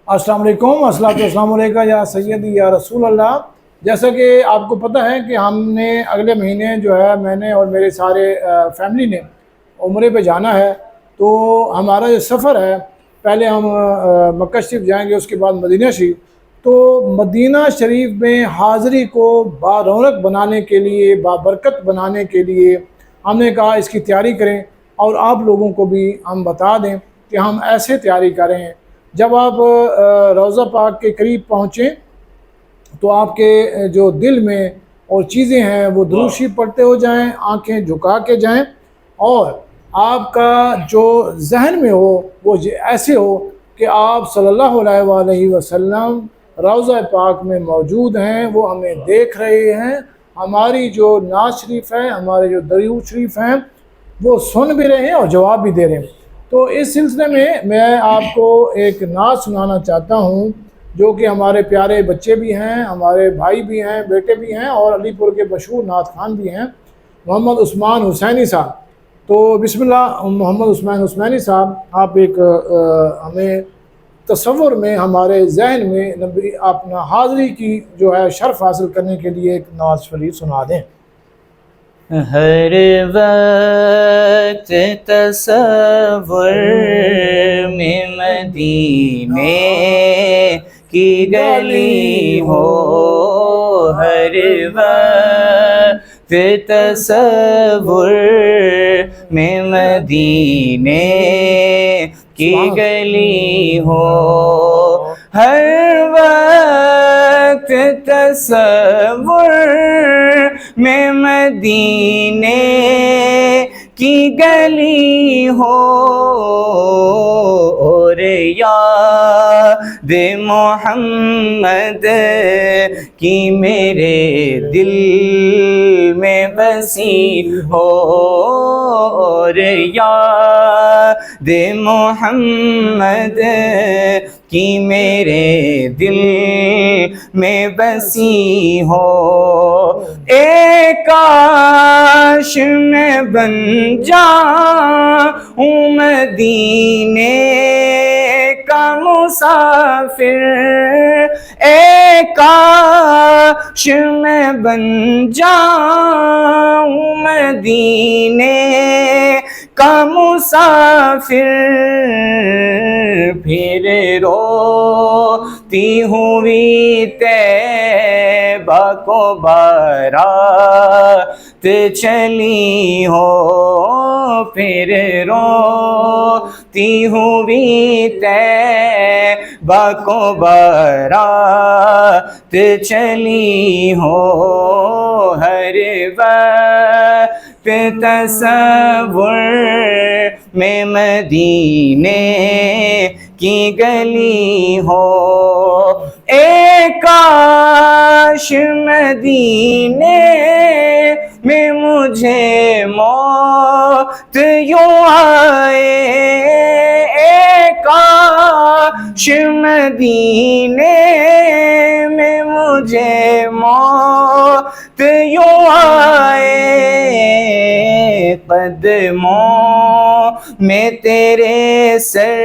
السلام علیکم، السلام علیکم یا سیدی یا رسول اللہ۔ جیسا کہ آپ کو پتہ ہے کہ ہم نے اگلے مہینے جو ہے میں نے اور میرے سارے فیملی نے عمرے پہ جانا ہے۔ تو ہمارا جو سفر ہے، پہلے ہم مکہ شریف جائیں گے، اس کے بعد مدینہ شریف۔ تو مدینہ شریف میں حاضری کو بارونق بنانے کے لیے، بابرکت بنانے کے لیے ہم نے کہا اس کی تیاری کریں، اور آپ لوگوں کو بھی ہم بتا دیں کہ ہم ایسے تیاری کریں۔ جب آپ روضہ پاک کے قریب پہنچیں تو آپ کے جو دل میں اور چیزیں ہیں وہ درود شریف پڑھتے ہو جائیں، آنکھیں جھکا کے جائیں، اور آپ کا جو ذہن میں ہو وہ ایسے ہو کہ آپ صلی اللہ علیہ وآلہ وسلم روضہ پاک میں موجود ہیں، وہ ہمیں دیکھ رہے ہیں، ہماری جو نعت شریف ہے، ہمارے جو درود شریف ہیں وہ سن بھی رہے ہیں اور جواب بھی دے رہے ہیں۔ تو اس سلسلے میں آپ کو ایک نعت سنانا چاہتا ہوں، جو کہ ہمارے پیارے بچے بھی ہیں، ہمارے بھائی بھی ہیں، بیٹے بھی ہیں، اور علی پور کے مشہور نعت خوان بھی ہیں، محمد عثمان حسینی صاحب۔ تو بسم اللہ، محمد عثمان حسینی صاحب، آپ ایک ہمیں تصور میں، ہمارے ذہن میں اپنا حاضری کی جو ہے شرف حاصل کرنے کے لیے ایک نعت شریف سنا دیں۔ ہر وقت تصور میں مدینے کی گلی ہو، ہر وقت تصور میں مدینے کی گلی ہو، ہر وقت تصور میں مدینے کی گلی ہو، اور یاد محمد کی میرے دل میں بسی ہو، اور یاد محمد کی میرے دل میں بسی ہو، اے کاش میں بن جاؤں مدینے کا مسافر، اے کاش میں بن جاؤں مدینے کا مسافر، پھر روتی ہوئی طیبہ کو بارات چلی ہو، پھر روتی ہوئی طیبہ کو بارات چلی ہو، ہر وقت تصور میں مدینے کی گلی ہو، اے کاش مدینے میں مجھے موت یوں آئے، اے کاش مدینے میں مجھے موت یوں آئے، قدموں میں تیرے سر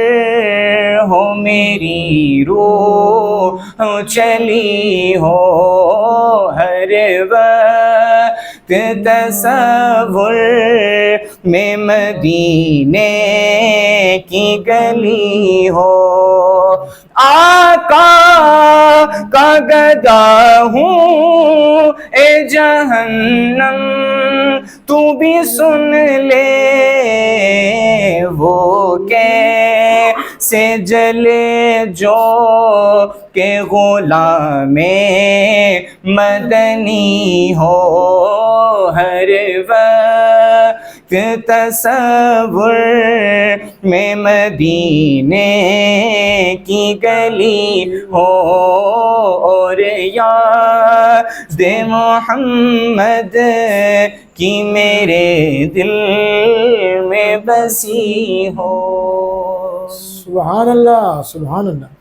ہو میری روح چلی ہو، ہر وقت تصور میں مدینے کی گلی ہو، آقا کا گدا ہوں اے جہنم تو بھی سن لے، وہ کیسے جلے جو کہ غلام مدنی ہو، ہر وقت تصور میں مدینے کی گلی ہو، اور یاد محمد کی میرے دل میں بسی ہو۔ سبحان اللہ، سبحان اللہ۔